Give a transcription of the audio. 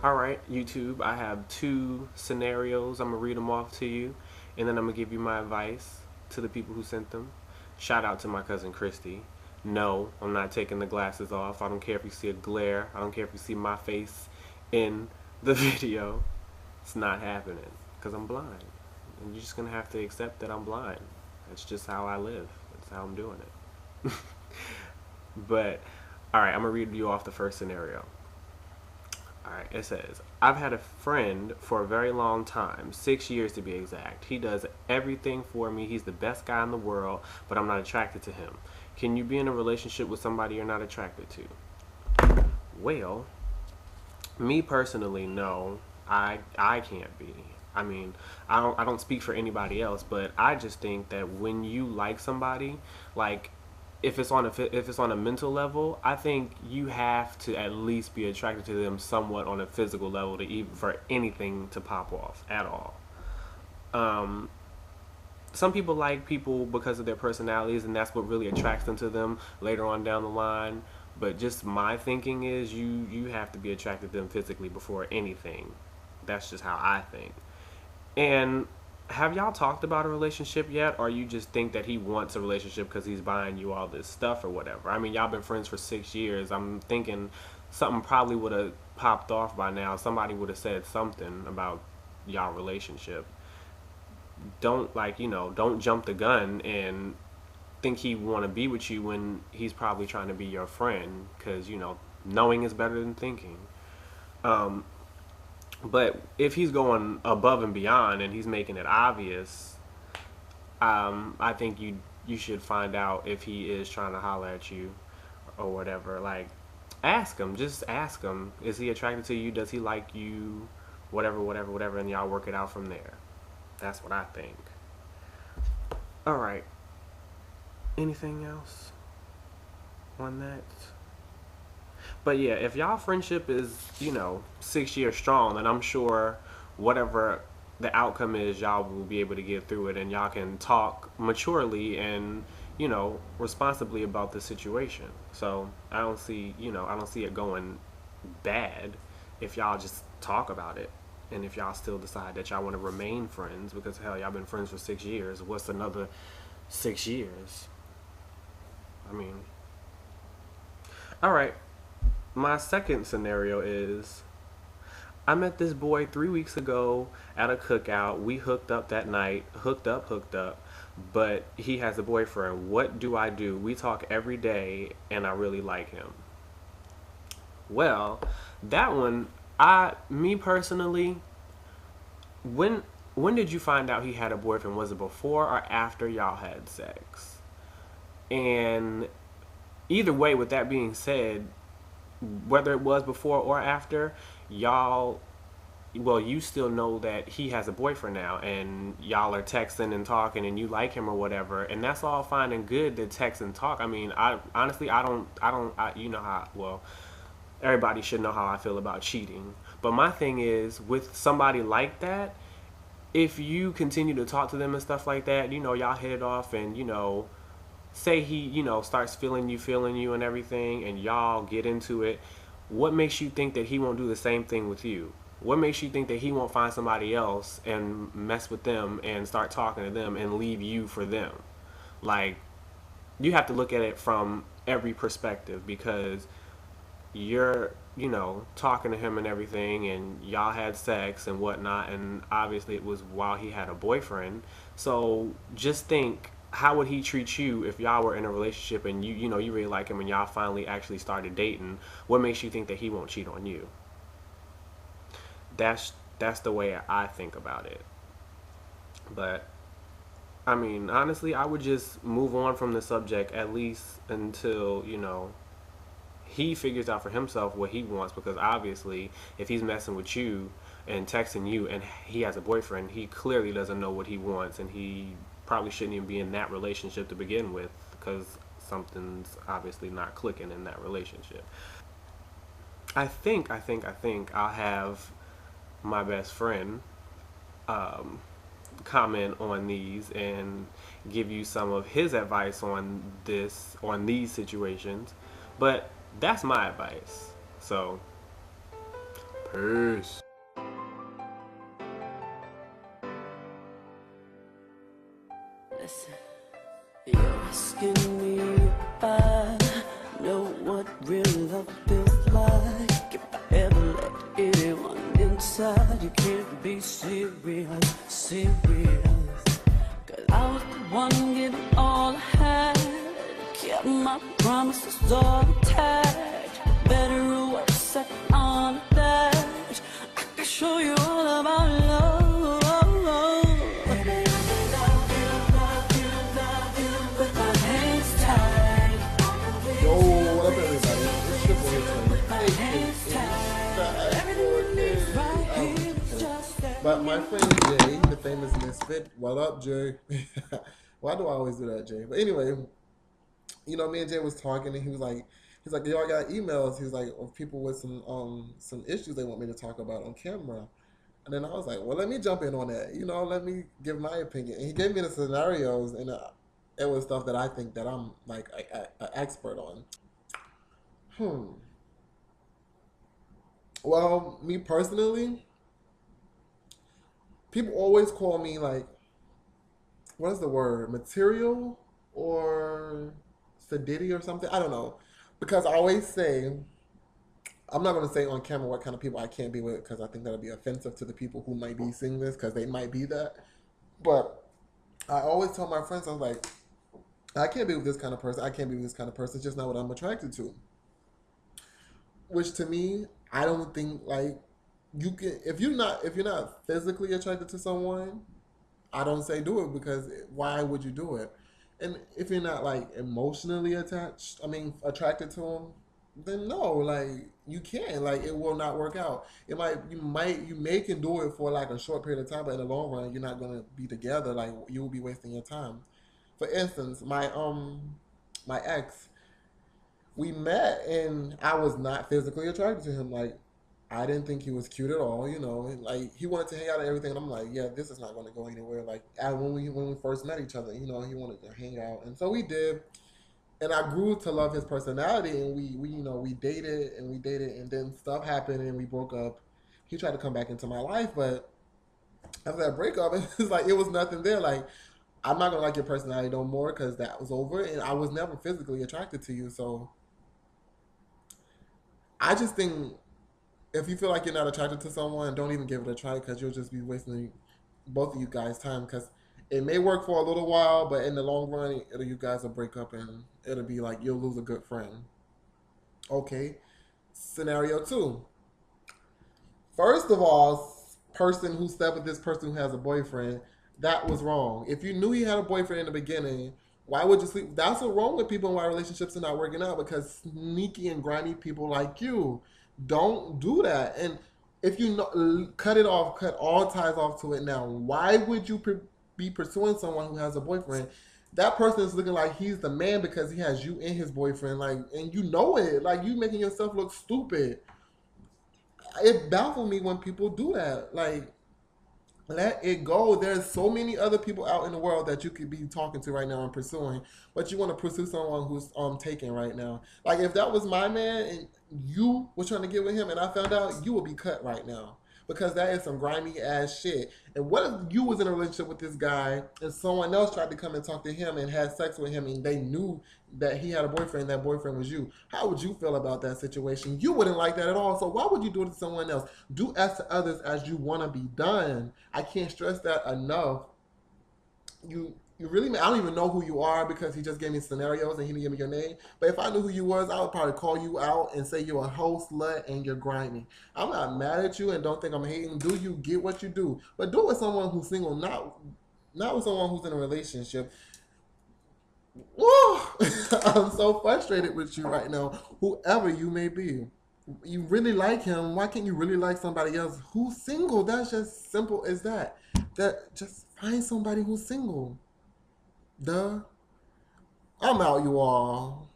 Alright, YouTube, I have two scenarios. I'm going to read them off to you, and then I'm going to give you my advice to the people who sent them. Shout out to my cousin Christy. No, I'm not taking the glasses off. I don't care if you see a glare. I don't care if you see my face in the video. It's not happening because I'm blind. And you're just going to have to accept that I'm blind. That's just how I live. That's how I'm doing it. But, alright, I'm going to read you off the first scenario. Alright, it says, I've had a friend for a very long time, 6 years to be exact. He does everything for me. He's the best guy in the world, but I'm not attracted to him. Can you be in a relationship with somebody you're not attracted to? Well, me personally, no. I can't be. I mean, I don't speak for anybody else, but I just think that when you like somebody, like if it's on a mental level, I think you have to at least be attracted to them somewhat on a physical level to even for anything to pop off at all. Some people like people because of their personalities, and that's what really attracts them to them later on down the line. But just my thinking is you have to be attracted to them physically before anything. That's just how I think. And have y'all talked about a relationship yet, or you just think that he wants a relationship because he's buying you all this stuff or whatever? I mean, y'all been friends for 6 years. I'm thinking something probably would have popped off by now. Somebody would have said something about y'all relationship. Don't don't jump the gun and think he want to be with you when he's probably trying to be your friend, because knowing is better than thinking. But if he's going above and beyond and he's making it obvious, I think you should find out if he is trying to holler at you or whatever. Like, ask him. Just ask him. Is he attracted to you? Does he like you? Whatever, and y'all work it out from there. That's what I think. Alright. Anything else on that? But yeah, if y'all friendship is, 6 years strong, then I'm sure whatever the outcome is, y'all will be able to get through it, and y'all can talk maturely and, responsibly about the situation. So I don't see it going bad if y'all just talk about it. And if y'all still decide that y'all want to remain friends, because hell, y'all been friends for 6 years. What's another 6 years? I mean, alright. My second scenario is, I met this boy 3 weeks ago at a cookout. We hooked up that night. Hooked up. But he has a boyfriend. What do I do? We talk every day, and I really like him. Well, that one, me personally, when did you find out he had a boyfriend? Was it before or after y'all had sex? And either way, with that being said, whether it was before or after, you still know that he has a boyfriend now, and y'all are texting and talking, and you like him or whatever, and that's all fine and good to text and talk. I mean, I honestly, you know how, well, everybody should know how I feel about cheating. But my thing is, with somebody like that, if you continue to talk to them and stuff like that, y'all hit it off, and say he, starts feeling you and everything, and y'all get into it, what makes you think that he won't do the same thing with you? What makes you think that he won't find somebody else and mess with them and start talking to them and leave you for them? Like, you have to look at it from every perspective, because you're, talking to him and everything, and y'all had sex and whatnot, and obviously it was while he had a boyfriend. So just think, how would he treat you if y'all were in a relationship and you really like him and y'all finally actually started dating? What makes you think that he won't cheat on you? That's the way I think about it. But I mean, honestly, I would just move on from the subject, at least until, he figures out for himself what he wants, because obviously if he's messing with you and texting you and he has a boyfriend, he clearly doesn't know what he wants, and he probably shouldn't even be in that relationship to begin with, because something's obviously not clicking in that relationship. I think I'll have my best friend comment on these and give you some of his advice on these situations. But that's my advice. So Peace. Listen, you're asking me if I know what real love feels like. If I ever let anyone inside, you can't be serious, serious. Cause I was the one giving all I had, kept my promises all intact. Better or worse, I can honor that. I can show you all about love. But my friend Jay, the famous MizPhit, what up, Jay? Why do I always do that, Jay? But anyway, you know, me and Jay was talking, and he's like, y'all got emails. He's like, of people with some issues they want me to talk about on camera. And then I was like, well, let me jump in on that. You know, let me give my opinion. And he gave me the scenarios, and it was stuff that I think that I'm like an expert on. Well, me personally, people always call me like, what is the word? Material or sedity or something? I don't know. Because I always say, I'm not going to say on camera what kind of people I can't be with, because I think that'll be offensive to the people who might be seeing this, because they might be that. But I always tell my friends, I'm like, I can't be with this kind of person. I can't be with this kind of person. It's just not what I'm attracted to. Which to me, I don't think like you can, if you're not physically attracted to someone, I don't say do it, because why would you do it? And if you're not like emotionally attracted to them, then no, like you can't, like it will not work out. You may can do it for like a short period of time, but in the long run, you're not gonna be together. Like you will be wasting your time. For instance, my ex, we met and I was not physically attracted to him. Like I didn't think he was cute at all, you know. And, like he wanted to hang out and everything, and I'm like, yeah, this is not going to go anywhere. Like when we first met each other, you know, he wanted to hang out, and so we did. And I grew to love his personality, and we dated, and then stuff happened, and we broke up. He tried to come back into my life, but after that breakup, it was like it was nothing there. Like I'm not gonna like your personality no more, because that was over, and I was never physically attracted to you. So I just think, if you feel like you're not attracted to someone, don't even give it a try, because you'll just be wasting both of you guys' time. Because it may work for a little while, but in the long run, you guys will break up, and it'll be like you'll lose a good friend. Okay. Scenario two. First of all, person who slept with this person who has a boyfriend, that was wrong. If you knew he had a boyfriend in the beginning, why would you sleep? That's what's wrong with people and why relationships are not working out, because sneaky and grimy people like you don't do that. And if you know, cut it off, cut all ties off to it now. Why would you be pursuing someone who has a boyfriend? That person is looking like he's the man because he has you and his boyfriend, like, and you know it. Like you making yourself look stupid. It baffles me when people do that. Like, let it go. There's so many other people out in the world that you could be talking to right now and pursuing, but you want to pursue someone who's taken right now. Like if that was my man and you were trying to get with him and I found out, you would be cut right now, because that is some grimy ass shit. And what if you was in a relationship with this guy and someone else tried to come and talk to him and had sex with him, and they knew that he had a boyfriend, that boyfriend was you? How would you feel about that situation? You wouldn't like that at all. So why would you do it to someone else? Do as to others as you want to be done. I can't stress that enough. You really, I don't even know who you are, because he just gave me scenarios and he didn't give me your name. But if I knew who you was, I would probably call you out and say you're a hoe, slut, and you're grimy. I'm not mad at you and don't think I'm hating. Do you get what you do? But do it with someone who's single, not with someone who's in a relationship. Woo! I'm so frustrated with you right now, whoever you may be. You really like him. Why can't you really like somebody else who's single? That's just simple as that. That just find somebody who's single. Duh. I'm out, you all.